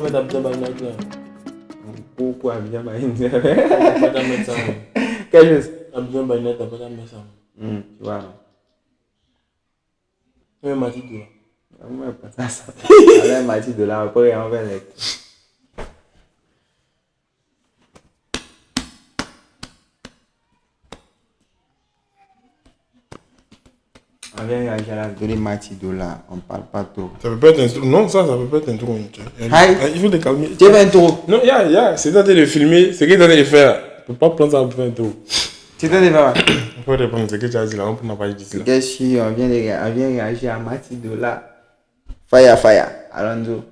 fait Abidjan by Night là. Pourquoi Abidjan by Night? T'as pas mettre ça. Quelle chose? Abidjan by Night, t'as pas mettre ça. Tu vois. Oui, Matito là. Moi, pas ça. Allez, Matito là, après, on va aller. On vient réagir à la donner Matito là, on parle pas trop. Ça peut pas être un truc. Non, ça peut pas être un truc. Il faut te calmer. Tu veux un tour? Non, c'est tenté de filmer. Ce qu'il est tenté de faire. Tu peux pas prendre ça pour faire un tour. Tu t'en vas? Il faut répondre ce que tu as dit là. On peut pas dire là. Qu'est-ce qu'on vient réagir à Matito là? Fire. Allons-y.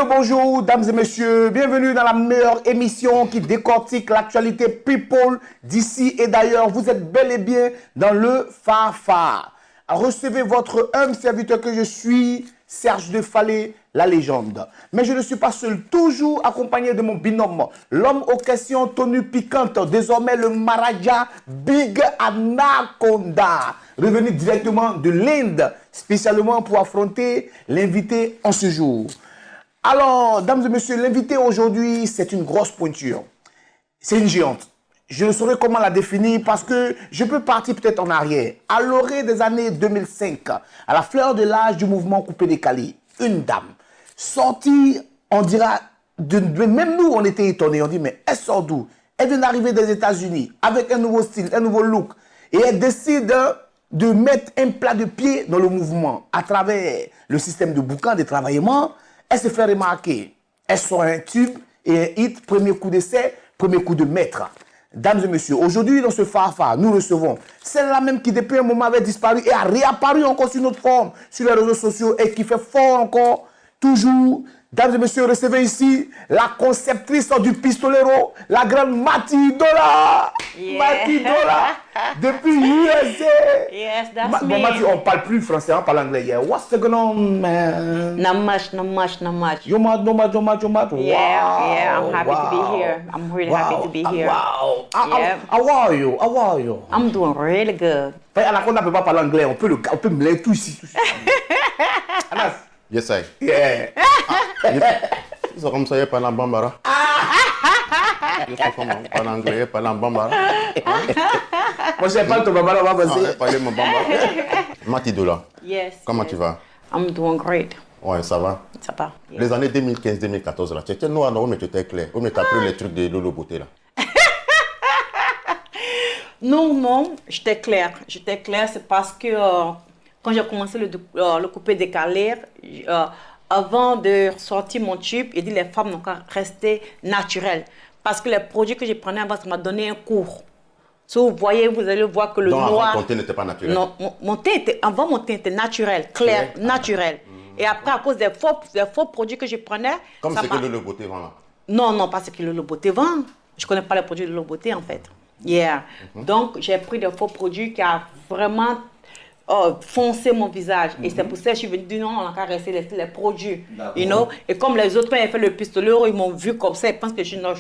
Bonjour, dames et messieurs, bienvenue dans la meilleure émission qui décortique l'actualité people d'ici et d'ailleurs. Vous êtes bel et bien dans le Fafa. Recevez votre humble serviteur que je suis, Serge de Fallet, la légende. Mais je ne suis pas seul, toujours accompagné de mon binôme, l'homme aux questions tenues piquantes, désormais le Maharaja Big Anaconda, revenu directement de l'Inde, spécialement pour affronter l'invité en ce jour. Alors, dames et messieurs, l'invité aujourd'hui, c'est une grosse pointure. C'est une géante. Je ne saurais comment la définir parce que je peux partir peut-être en arrière. À l'orée des années 2005, à la fleur de l'âge du mouvement coupé-décalé, une dame sortie, on dira, même nous, on était étonnés. On dit, mais elle sort d'où? Elle vient d'arriver des États-Unis avec un nouveau style, un nouveau look. Et elle décide de mettre un plat de pied dans le mouvement à travers le système de boucan, de travaillement. Elle se fait remarquer. Elle sort un tube et un hit, premier coup d'essai, premier coup de maître. Dames et messieurs, aujourd'hui dans ce Fafa, nous recevons celle-là même qui depuis un moment avait disparu et a réapparu encore sur notre forme, sur les réseaux sociaux et qui fait fort encore, toujours. Dames et messieurs, recevez ici la conceptrice du pistolero, la grande Mati Dola. Yeah. Mati Dola, depuis USA. Yes, that's me. Bon, Mati, on ne parle plus français, on parle anglais. Yeah. What's going on, man? Not much. You're mad. Yeah, I'm happy to be here. I'm really happy to be here. Wow. Yeah. How are you? I'm doing really good. Anaconda ne peut pas parler anglais, on peut mêler tout ici. Anas. Yes, I. Yeah. Ils sont comme ça, ils parlent en bambara. Ils sont comme en anglais, ils parlent en bambara. Moi, je sais pas ton bambara, on va passer. Ils parlent mon bambara. Mati Dola, Yes. comment yes. tu vas? I'm doing great. Ouais, ça va. Ça va. Yeah. Les années 2015-2014, là, tu étais noir, non, mais tu étais clair. Mais tu as pris les trucs de Lolo Beauté, là. Non, j'étais claire. C'est parce que quand j'ai commencé le coupé décalé, avant de sortir mon tube, j'ai dit les femmes n'ont qu'à rester naturelles. Parce que les produits que je prenais avant, ça m'a donné un cours. Si vous voyez, vous allez voir que le Donc, noir... avant, ton thé n'était pas naturel. Non, mon teint était naturel, clair, naturel. Et après, à cause des faux produits que je prenais... Comme ça c'est que m'a- Lolo Beauté vend là. Non, pas ce que le Beauté vend. Je ne connais pas les produits de le Beauté, en fait. Yeah. Donc, j'ai pris des faux produits qui ont vraiment foncé mon visage. Et c'est pour ça que je suis venue dire non, on n'a qu'à rester les produits. You know? Et comme les autres, quand ils ont fait le pistolet, ils m'ont vu comme ça. Ils pensent que je ne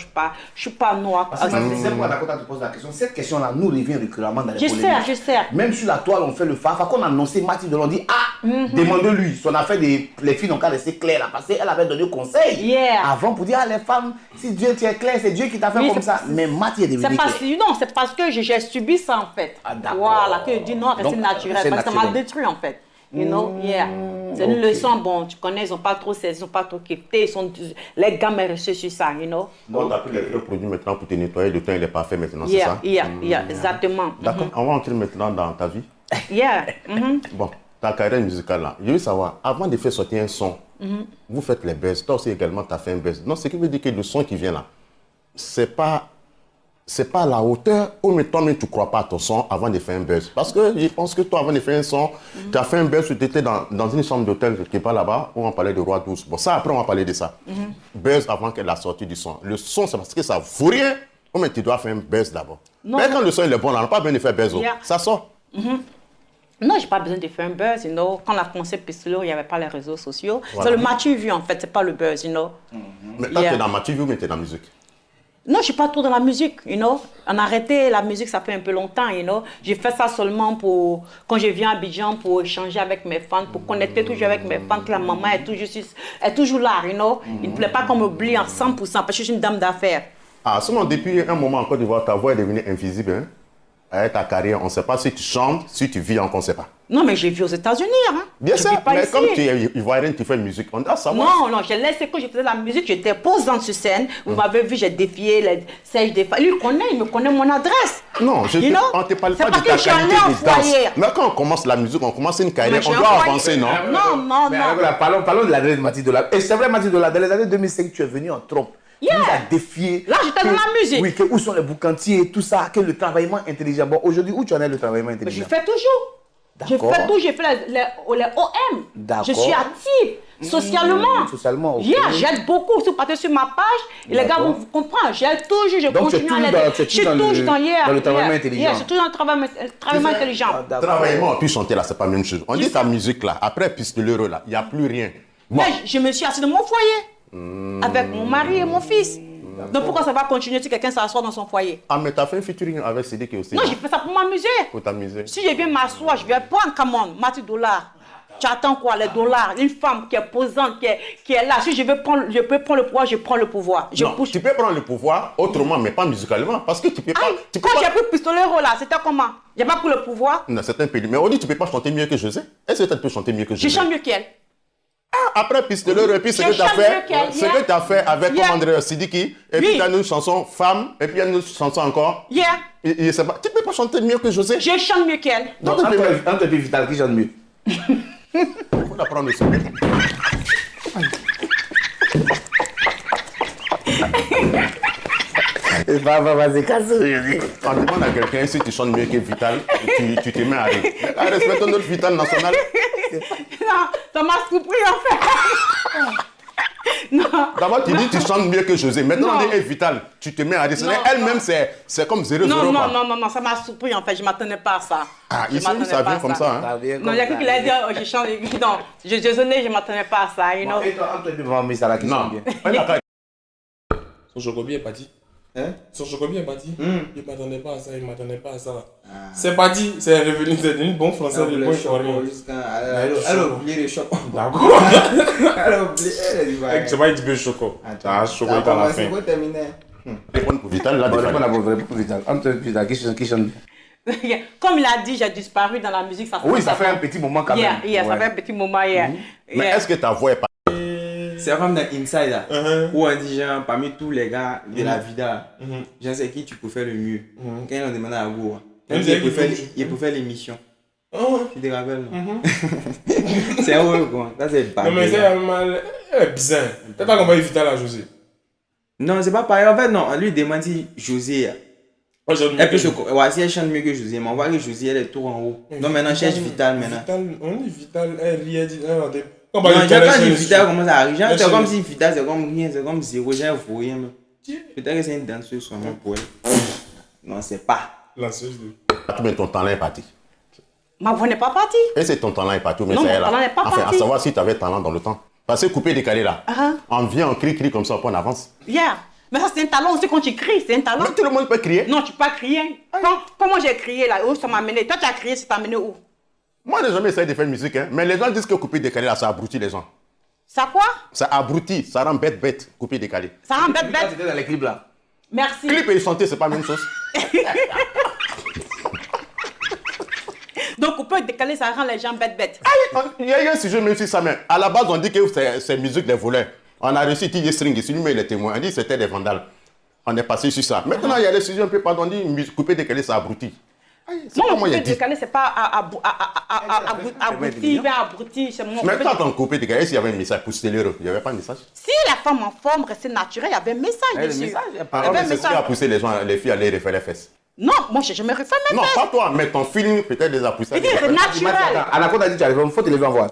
suis pas noire. Parce que c'est pourquoi Anaconda te pose la question. Cette question-là nous revient régulièrement dans les Je polémiques. sais. Même sur la toile, on fait le Fafa. Quand on a annoncé Mati Dola, on dit demande-lui. Son affaire les filles n'ont qu'à rester claires là. Parce qu'elle avait donné conseil Yeah. avant pour dire les femmes, si Dieu tu es clair, c'est Dieu qui t'a fait Oui, comme ça. Mais Mati est devenu clair. C'est parce que j'ai subi ça en fait. Ah, d'accord. Voilà, que je dis non, rester Donc, naturel. c'est Parce que ça m'a naturel. détruit en fait. You know, yeah. C'est une leçon, bon, tu connais, ils n'ont pas trop saisi, ils n'ont pas trop kiffé. Les gars m'ont reçu sur ça, you know. Donc, tu as pris les vrais produits maintenant pour te nettoyer. Le teint, il est parfait maintenant, c'est ça? Yeah, exactement. D'accord. On va entrer maintenant dans ta vie. Yeah. Bon, ta carrière musicale là, je veux savoir, avant de faire sortir un son, vous faites les buzz. Toi aussi également, tu as fait un buzz. Non, ce qui veut dire que le son qui vient là, c'est pas à la hauteur ou mais toi-même tu ne crois pas à ton son avant de faire un buzz. Parce que je pense que toi, avant de faire un son, tu as fait un buzz, tu étais dans une chambre d'hôtel qui est pas là-bas, où on parlait de Roi 12. Bon, ça après, on va parler de ça. Buzz avant que la sortie du son. Le son, c'est parce que ça vaut rien, ou mais tu dois faire un buzz d'abord. Non. Mais quand le son il est bon, là, on n'a pas besoin de faire buzz. Yeah. Ça sort. Non, j'ai pas besoin de faire un buzz, you know. Quand on a commencé Pistolero, il n'y avait pas les réseaux sociaux. Voilà. C'est le Mathieu Vu, en fait, c'est pas le buzz, you know. Mais toi, tu es dans ma TV ou tu es dans la musique? Non, je suis pas trop dans la musique, you know. On a arrêté la musique, ça fait un peu longtemps, you know. J'ai fait ça seulement pour, quand je viens à Abidjan, pour échanger avec mes fans, pour connecter toujours avec mes fans, que la maman est toujours là, you know. Il ne plaît pas qu'on m'oublie à 100%, parce que je suis une dame d'affaires. Ah, seulement depuis un moment en Côte d'Ivoire, ta voix est devenue invisible. Hein? Avec ta carrière, on ne sait pas si tu chantes, si tu vis encore, on ne sait pas. Non, mais j'ai vu aux États-Unis, hein. Bien Je sûr, vis pas mais ici. comme tu es ivoirienne, tu fais musique, on doit savoir. Non, non, je laissé quand je faisais la musique, j'étais posante sur scène. Vous m'avez vu, j'ai défié les Serge Défa. Lui, il me connaît mon adresse. Non, You know? on ne te parle C'est pas de parce ta que je suis allée qualité en de danse. foyer. Mais quand on commence la musique, on commence une carrière, Mais on j'ai doit un foyer. avancer, non? Non, non, Mais non. alors, là, parlons de l'adresse de Mathilde Dola. Et c'est vrai, Mathilde Dola, dans les années 2005, tu es venu en trompe. Yeah. Tu nous as défié. Là, j'étais dans la musique. Oui, où sont les boucantiers, tout ça, que le travaillement intelligent. Bon, aujourd'hui, où tu en es le travaillement Mais je intelligent? fais toujours. J'ai D'accord. fait tout, j'ai fait les OM. D'accord. Je suis active socialement. Socialement, ok. Yeah, j'aide beaucoup. Si vous partez sur ma page, et les gars vont vous comprendre. J'aide toujours, je Donc, tu es continue toujours à l'aider. dans- tu es Je suis toujours dans toujours le- dans hier. dans le travaillement intelligent. Yeah, je suis toujours dans le travaillement intelligent. Ah, d'accord. Travaillement et puis chanter là, c'est pas la même chose. On dit ta musique là, après Pistolero là, il n'y a plus rien. Moi, Mais je me suis assise dans mon foyer. Avec mon mari et mon fils. Donc pourquoi ça va continuer si quelqu'un s'assoit dans son foyer? ah, mais tu as fait un featuring avec Sidiki aussi. Non, j'ai fait ça pour m'amuser. Pour t'amuser. Si je viens m'asseoir, je vais prendre commande, Mathilde Dola. Tu attends quoi, les dollars? Une femme qui est posante, qui est là. Si je peux prendre le pouvoir, je prends le pouvoir. Je Non, pousse. tu peux prendre le pouvoir autrement, mais pas musicalement. Parce que tu peux pas. Aïe, Tu peux quand pas... j'ai pris Pistolero là, c'était comment? J'ai pas pris le pouvoir. Non, c'est un pays. Mais on dit tu peux pas chanter mieux que José. Est-ce que tu peux chanter mieux que Je José? chante mieux qu'elle. Après Pistolero, et puis ce Je que tu as chante fait, mieux qu'elle, ce yeah. que tu as fait avec Yeah. André Sidiki, et puis Oui. tu as une chanson femme, et puis il y a une autre chanson encore. Yeah. Et c'est pas... Tu peux pas chanter mieux que José. Je chante mieux qu'elle. Donc, entre et Vital, qui chante mieux? Il faut l'apprendre aussi. Vas-y, casse aujourd'hui. On demande à quelqu'un si tu chantes mieux que Vital, tu te mets à rire. Ah, respectons notre Vital national. Non, ça m'a surpris en fait. Non. D'abord, tu dis tu chantes mieux que José. Maintenant, on Non. dit hey, Vital, tu te mets à rire. Non, Elle-même, c'est comme 0-0. Non, quoi. non, ça m'a surpris en fait. Je m'attendais pas à ça. Ah, Je ici, m'attendais ça pas vient à comme ça. Hein. Ça vient Non, comme il y a ça. quelqu'un qui l'a dit, oh, je chante. Non, désolé, je m'attendais pas à ça. You know? Et toi, entre et Vital, mais ça la qui chante Non. bien. Elle n'a qu'à- Son chocobi est parti. Hein? Son chocobi est parti. Il ne m'attendait pas à ça, il ne m'attendait pas à ça. C'est parti, c'est revenu, c'est devenu bon français, Elle de bon ivoirien. a oublié le choc. D'accord. Elle a oublié, elle dit Tu vas dire du choco. Ah, choco est à la fin. C'est terminé. Répondre pour Vital, là, Bon, déjà. réponds à votre Vital. Entre et Vital, qui chante bien? Comme il a dit, j'ai disparu dans la musique. Ça Oui, ça fait un petit moment quand même. Yeah, ça Ouais. fait un petit moment. Yeah. Mais Yeah. est-ce que ta voix est pas. C'est comme dans Inside, là, où on dit, genre, parmi tous les gars de la vida, je sais qui tu préfères le mieux. Quand ils ont demandé à Go, il préfère l'émission. Tu te rappelles, non? C'est heureux, quoi. Ça, c'est pas Non, mais c'est mal. Elle est bizarre. T'as pas compris Vital à José. Non, c'est pas pareil. En fait, non, lui demande si José. Oh, j'ai Elle peut ouais, si elle chante mieux que José, mais on voit que José, elle est tout en haut. Donc maintenant, cherche Vital maintenant. On dit Vital, elle rit, elle dit. Non, quand dit Vital commence à arriver, c'est comme si Vital c'est comme rien, c'est comme zéro, j'ai faut rien. Peut-être que c'est une danseuse seulement pour elle. Non, c'est pas. Lanceuse de. Mais ton talent est parti. Ma voix n'est pas partie. Et c'est ton talent est parti. Mais Non, ça mon est là. talent n'est pas Enfin, parti. à savoir si tu avais talent dans le temps. Parce que couper décalé là. Uh-huh. On vient, on crie comme ça, après on avance. Yeah. Mais ça, c'est un talent aussi quand tu cries. C'est un talent. Mais tout le monde peut crier. Non, tu peux pas crier. Comment j'ai crié là? Où ça m'a amené? Toi, tu as crié, ça t'a amené où? Moi, je n'ai jamais essayé de faire musique. Hein. Mais les gens disent que couper décalé là, ça abrutit les gens. Ça quoi? Ça abrutit, ça rend bête, couper décalé. Ça rend bête, Quand bête. tu étais dans les clips là. Merci. Clip et chanter, c'est pas la même chose. Donc, on peut décaler, ça rend les gens bête, bête. Il y a un sujet même sur ça, mais à la base, on dit que c'est musique des voleurs. On a réussi TJ String, ici, lui, mais les témoins. On dit que c'était des vandales. On est passé sur ça. Maintenant, il y a des sujets un peu, pardon, on dit couper décalé, ça abrutit. C'est pas Non, moi, il a le dit. décaler, c'est pas abruti, c'est mon. Mais quand on coupait décalé, s'il y avait un message pour Stelero, il n'y avait pas de message. Si la femme en forme restait naturelle, il y avait un message Le dessus. message, il y a Il y pas. avait un mais c'est ce qui a message. poussé les filles à aller refaire les fesses. Non, moi, je me refais mes Non, fesses. pas toi, mais ton feeling peut-être les a poussés à Il dit, aller c'est refaire les fesses. naturel. Anaconda a dit, tu arrives, il faut te lever en voix.